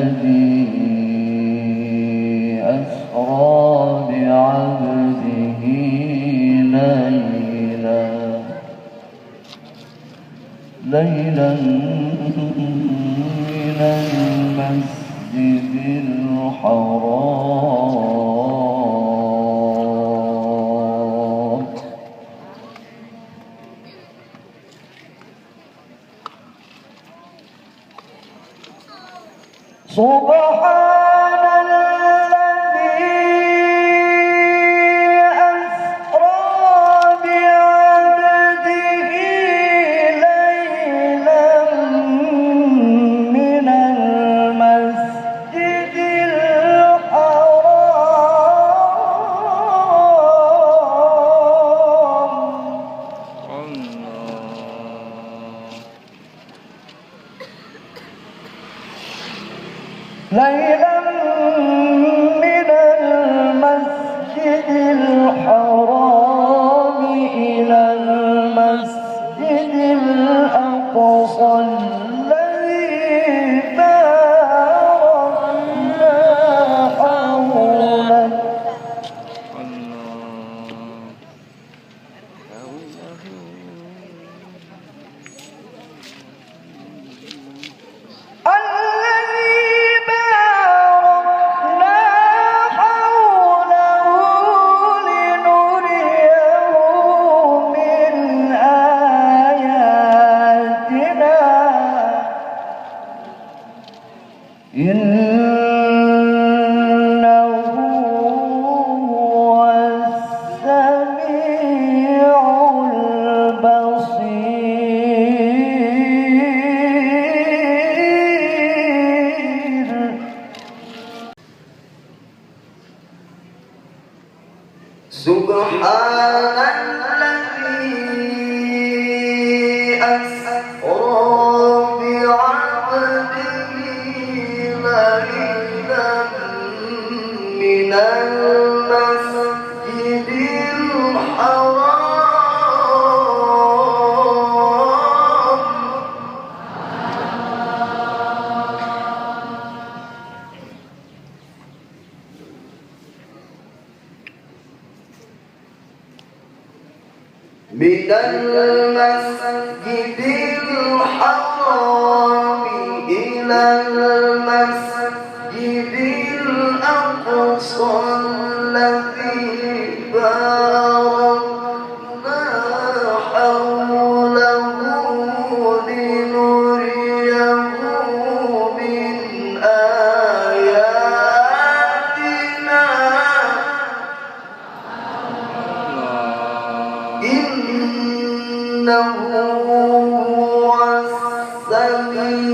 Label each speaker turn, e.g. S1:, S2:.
S1: الذي أسرى بعبده ليلا من المسجد الحرام سبحان الذي أسرى بعبده ليلا من المسجد الحرام ليلا من المسجد الحرام إلى المسجد الأقصى الذي باركنا حوله إنه هو السميع البصير سبحان الذي أسرى من المسجد الحرام من المسجد الحرام إلى المسجد الأقصى الذي باركنا حوله لنريه من آياتنا إنه هو السميع